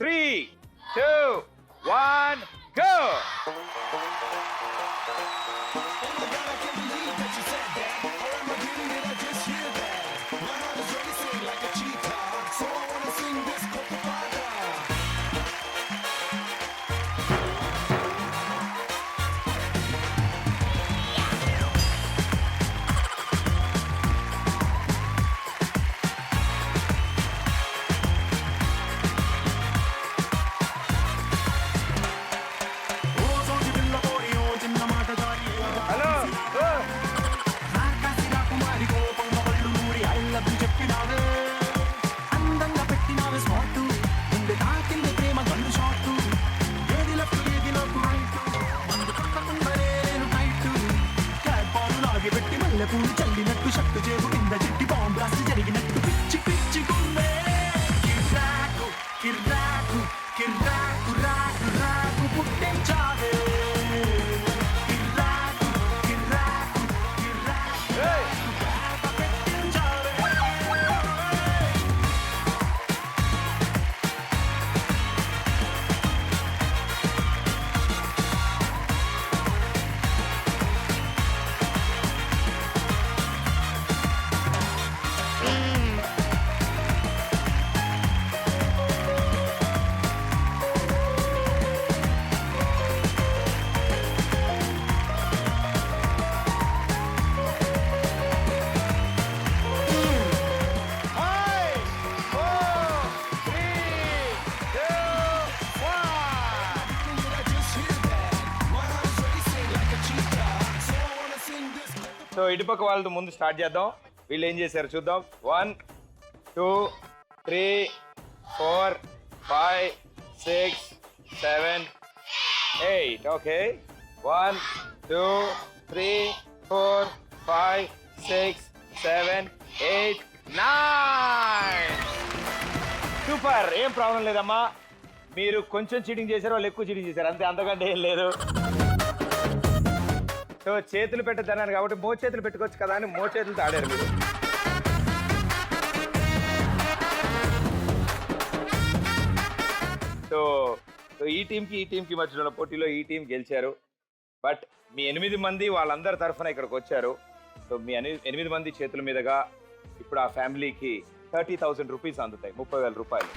3, 2, 1, go! చల్లినట్టు షట్టు చేరు కింద Chetty bomb blast జరిగినట్టు పిచ్చి పిచ్చి గుమ్మే కిర్రాకు కిర్రాకు కిర్రాకు రాకు రాకు పుట్టించావే కిర్రాకు కిర్రాకు కిర్రాకు రాకు పెట్టించావే సో ఇటుపక్క వాళ్ళతో ముందు స్టార్ట్ చేద్దాం. వీళ్ళు ఏం చేశారు చూద్దాం. 1, 2, 3, 4, 5, 6, 7, 8. ఓకే. 1, 2, 3, 4, 5, 6, 7, 8, 9. సూపర్. ఏం ప్రాబ్లం లేదమ్మా. మీరు కొంచెం చీటింగ్ చేశారు, వాళ్ళు ఎక్కువ చీటింగ్ చేశారు, అంతే, అంతకంటే ఏం లేదు. సో చేతులు పెట్టద్దన్నారు కాబట్టి మో చేతులు పెట్టుకోవచ్చు కదా అని మో చేతులతో ఆడారు మీరు. సో ఈ టీంకి మధ్యలో ఉన్న పోటీలో ఈ టీం గెలిచారు. బట్ మీ 8 మంది వాళ్ళందరి తరఫున ఇక్కడికి వచ్చారు. సో మీ 8 మంది చేతుల మీదుగా ఇప్పుడు ఆ ఫ్యామిలీకి 30,000 రూపీస్ అందుతాయి, 30,000 రూపాయలు.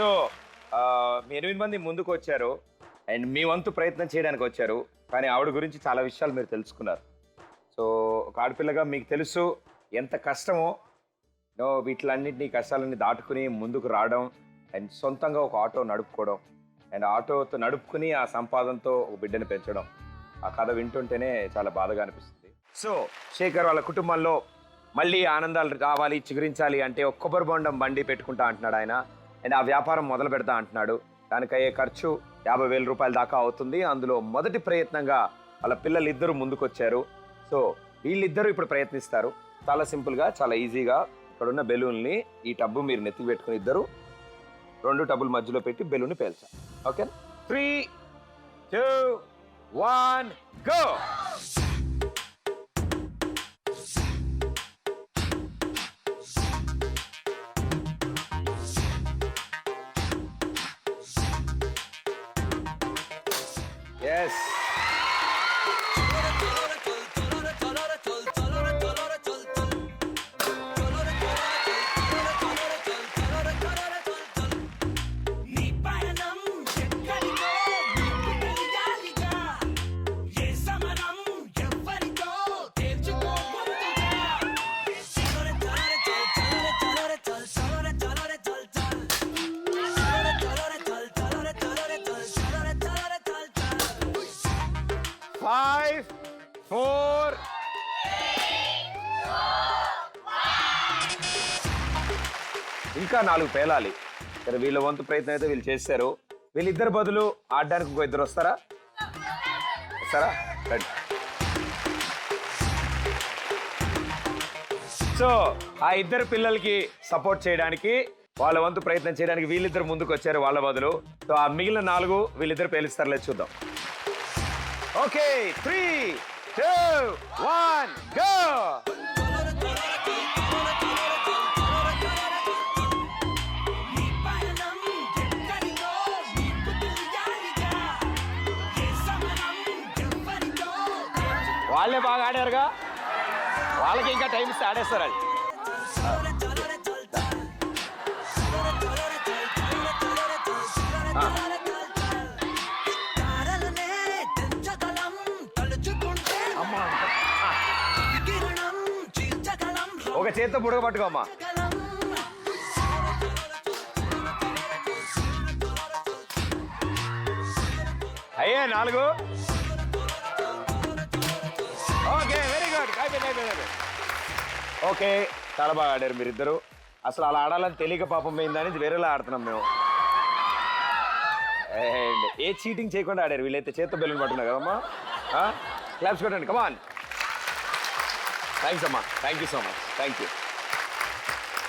సో మీ 8 మంది ముందుకు వచ్చారు అండ్ మీ వంతు ప్రయత్నం చేయడానికి వచ్చారు. కానీ ఆవిడ గురించి చాలా విషయాలు మీరు తెలుసుకున్నారు. సో ఒక ఆడపిల్లగా మీకు తెలుసు ఎంత కష్టమో వీటిలన్నింటినీ కష్టాలన్నీ దాటుకుని ముందుకు రావడం అండ్ సొంతంగా ఒక ఆటో నడుపుకోవడం అండ్ ఆటోతో నడుపుకుని ఆ సంపాదనతో ఒక బిడ్డని పెంచడం. ఆ కథ వింటుంటేనే చాలా బాధగా అనిపిస్తుంది. సో శేఖర్ వాళ్ళ కుటుంబంలో మళ్ళీ ఆనందాలు రావాలి, చిగురించాలి అంటే ఒక కొబ్బరి బొండం బండి పెట్టుకుంటా అంటున్నాడు ఆయన. అండ్ ఆ వ్యాపారం మొదలు పెడతా అంటున్నాడు. దానికి అయ్యే ఖర్చు 50,000 రూపాయల దాకా అవుతుంది. అందులో మొదటి ప్రయత్నంగా వాళ్ళ పిల్లలు ఇద్దరు ముందుకొచ్చారు. సో వీళ్ళిద్దరూ ఇప్పుడు ప్రయత్నిస్తారు. చాలా సింపుల్గా, చాలా ఈజీగా ఇక్కడున్న బెలూన్ని ఈ టబ్బు మీరు నెత్తికి పెట్టుకుని ఇద్దరు 2 టబ్బుల మధ్యలో పెట్టి బెలూన్ని పేల్చాలి. ఓకే. 3, 2, 1, గో. Yes. Five, 4. ఇంకా 4 పేలాలి. సరే వీళ్ళ వంతు ప్రయత్నం అయితే వీళ్ళు చేశారు. వీళ్ళిద్దరు బదులు ఆడడానికి ఇంకో ఇద్దరు వస్తారా? సో ఆ ఇద్దరు పిల్లలకి సపోర్ట్ చేయడానికి వాళ్ళ వంతు ప్రయత్నం చేయడానికి వీళ్ళిద్దరు ముందుకు వచ్చారు వాళ్ళ బదులు. సో ఆ మిగిలిన 4 వీళ్ళిద్దరు పేలుస్తారులే, చూద్దాం. Okay, 3, 2, 1 go. వాళ్ళే బాగా ఆడారుగా, వాళ్ళకి ఇంకా టైం ఇస్తే ఆడేస్తారు వాళ్ళు. ఒక చేత్తో బుడగ పట్టుకోమ్మా. అయ్యే 4. Okay, very good. ఓకే, చాలా బాగా ఆడారు మీరిద్దరు. అసలు అలా ఆడాలని తెలియక పాపం పోయిందని వేరేలా ఆడుతున్నాం మేము. అండ్ ఏ చీటింగ్ చేయకుండా ఆడారు వీళ్ళైతే. చేత్తో బెలూన్ పట్టున్నారు కదమ్మా. క్లాప్స్ కొట్టండి, కమాన్. థ్యాంక్స్ అమ్మా, thank you so much, thank you.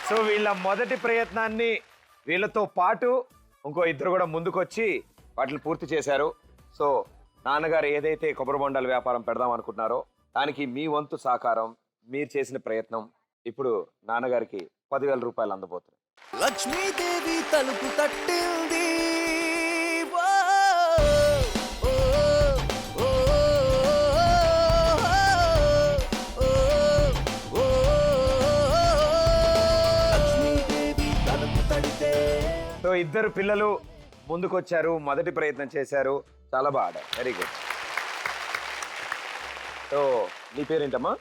So వీళ్ళ మొదటి ప్రయత్నాన్ని వీళ్ళతో పాటు ఇంకో ఇద్దరు కూడా ముందుకొచ్చి వాటిని పూర్తి చేశారు. సో నాన్నగారు ఏదైతే కొబ్బరి బొండాల వ్యాపారం పెడదాం అనుకుంటున్నారో దానికి మీ వంతు సహకారం, మీరు చేసిన ప్రయత్నం ఇప్పుడు నాన్నగారికి 10,000 రూపాయలు అందబోతున్నాయి. లక్ష్మీదేవి తలుపు తట్టింది, సో ఇద్దరు పిల్లలు ముందుకొచ్చారు, మొదటి ప్రయత్నం చేశారు, చాలా బాగా ఆడారు. Very good. సో నీ పేరేంటమ్మా?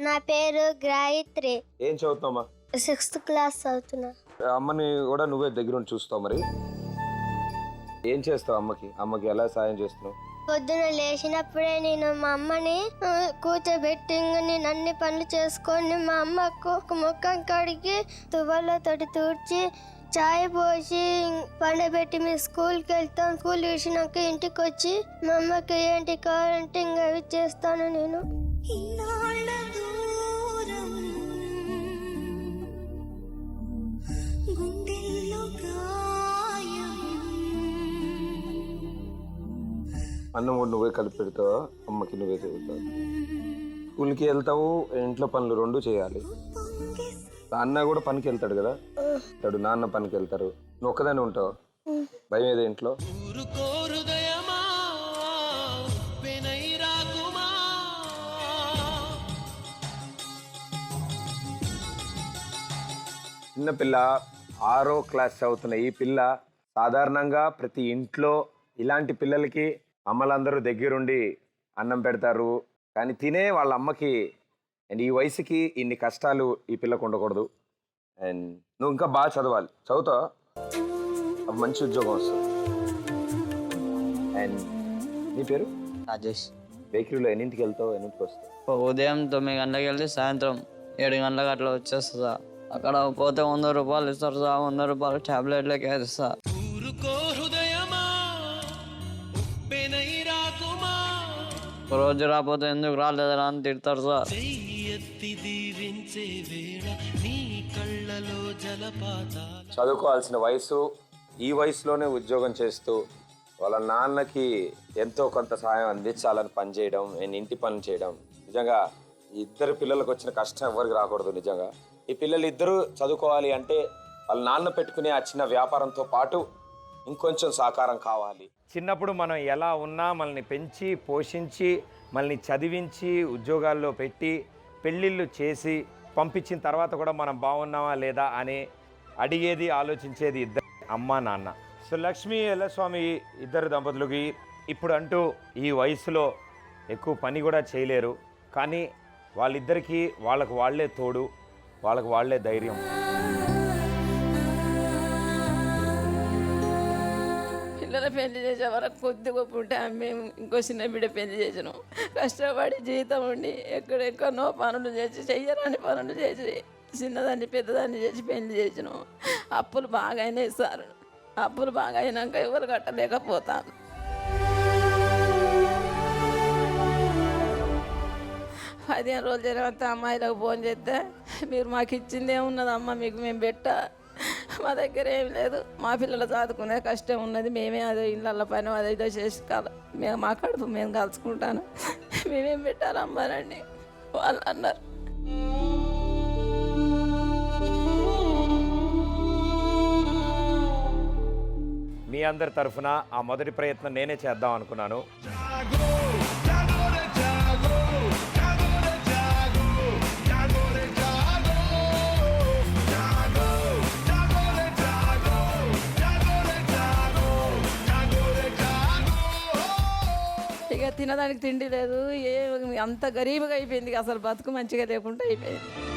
నా పేరు గాయత్రి. ఏం చదువుతున్నావమ్మా? 6th క్లాస్ చదువుతున్నా. అమ్మని కూడా నువ్వే దగ్గర ఉండి చూస్తావు. మరి ఏం చేస్తావు అమ్మకి ఎలా సాయం చేస్తున్నావు? పొద్దున లేచినప్పుడే నేను మా అమ్మని కూర్చోబెట్టి నేను అన్ని పనులు చేసుకొని మా అమ్మకు ముఖం కడిగి తువ్వలతోటి తూడ్చి చాయ్ పోసి పండబెట్టి మేము స్కూల్కి వెళ్తాం. స్కూల్ వేసినాక ఇంటికి వచ్చి మా అమ్మకి ఏంటి కావాలంటే ఇంకా అవి చేస్తాను నేను. అన్నం కూడా నువ్వే కలిపి పెడతావా? అమ్మకి నువ్వే చదువుతావు? స్కూల్కి వెళ్తావు, ఇంట్లో పనులు 2 చేయాలి. అన్న కూడా పనికి వెళ్తాడు కదా, నాన్న పనికి వెళ్తారు, నువ్వు ఒక్కదాన్ని ఉంటావు. భయం ఏదో ఇంట్లో? చిన్నపిల్ల 6వ క్లాస్ చదువుతున్న ఈ పిల్ల సాధారణంగా ప్రతి ఇంట్లో ఇలాంటి పిల్లలకి అమ్మలందరూ దగ్గరుండి అన్నం పెడతారు. కానీ తినే వాళ్ళ అమ్మకి అండ్ ఈ వయసుకి ఇన్ని కష్టాలు ఈ పిల్లకు ఉండకూడదు. అండ్ నువ్వు ఇంకా బాగా చదవాలి, చదువుతావా? మంచి ఉద్యోగం వస్తుంది. అండ్ నీ పేరు? రాజేష్. బేకరీలో ఎన్నింటికి వెళ్తావు, ఎన్నింటికి వస్తావు? ఉదయం 9 గంటలకు వెళ్తే సాయంత్రం 7 గంటలకు అట్లా వచ్చేస్తా. అక్కడ పోతే 100 రూపాయలు ఇస్తారు సార్. 100 రూపాయలు టాబ్లెట్లకి వేస్తా. రోజు రాకపోతే ఎందుకు రాలేదా అని తిడతారు సార్. చదువుకోవాల్సిన వయసు, ఈ వయసులోనే ఉద్యోగం చేస్తూ వాళ్ళ నాన్నకి ఎంతో కొంత సహాయం అందించాలని పనిచేయడం, నేను ఇంటి పనులు చేయడం, నిజంగా ఈ ఇద్దరు పిల్లలకు వచ్చిన కష్టం ఎవరికి రాకూడదు. నిజంగా ఈ పిల్లలు ఇద్దరు చదువుకోవాలి అంటే వాళ్ళ నాన్న పెట్టుకునే ఆ చిన్న వ్యాపారంతో పాటు ఇంకొంచెం సహకారం కావాలి. చిన్నప్పుడు మనం ఎలా ఉన్నా మనల్ని పెంచి పోషించి మనల్ని చదివించి ఉద్యోగాల్లో పెట్టి పెళ్ళిళ్ళు చేసి పంపించిన తర్వాత కూడా మనం బాగున్నామా లేదా అని అడిగేది, ఆలోచించేది ఇద్దరు అమ్మ నాన్న. సో లక్ష్మీ ఎల్లస్వామి ఇద్దరు దంపతులకి ఇప్పుడు అంటూ ఈ వయసులో ఎక్కువ పని కూడా చేయలేరు. కానీ వాళ్ళిద్దరికీ వాళ్ళకు వాళ్ళే తోడు, వాళ్ళకు వాళ్ళే ధైర్యం. పిల్లల పెళ్లి చేసే వరకు కొద్ది గొప్ప ఉంటే మేము ఇంకో చిన్న బిడ్డ పెళ్లి చేసినాం. కష్టపడి జీతం ఉండి ఎక్కడెక్కడో పనులు చేసి చెయ్యరాని పనులు చేసి చిన్నదాన్ని పెద్దదాన్ని చేసి పెళ్లి చేసినాం. అప్పులు బాగా అయినాయి సార్. అప్పులు బాగా అయినాక ఎవరు కట్టలేకపోతాను. 15 రోజులు జరిగినంత అమ్మాయిలకు ఫోన్ చేస్తే మీరు మాకు ఇచ్చింది ఏమున్నది అమ్మ, మీకు మేము పెట్టా, మా దగ్గర ఏం లేదు, మా పిల్లలు చదువుకునే కష్టం ఉన్నది, మేమే అదే ఇళ్ళ పని అదే ఇదో చేసి మేము మా కడుపు మేము కలుసుకుంటాను, మేమేం పెట్టాలమ్మానండి వాళ్ళు అన్నారు. మీ అందరి తరఫున ఆ మొదటి ప్రయత్నం నేనే చేద్దాం అనుకున్నాను. ఇక తినడానికి తిండి లేదు, అంత గరీబుగా అయిపోయింది, అసలు బతుకు మంచిగా లేకుండా అయిపోయింది.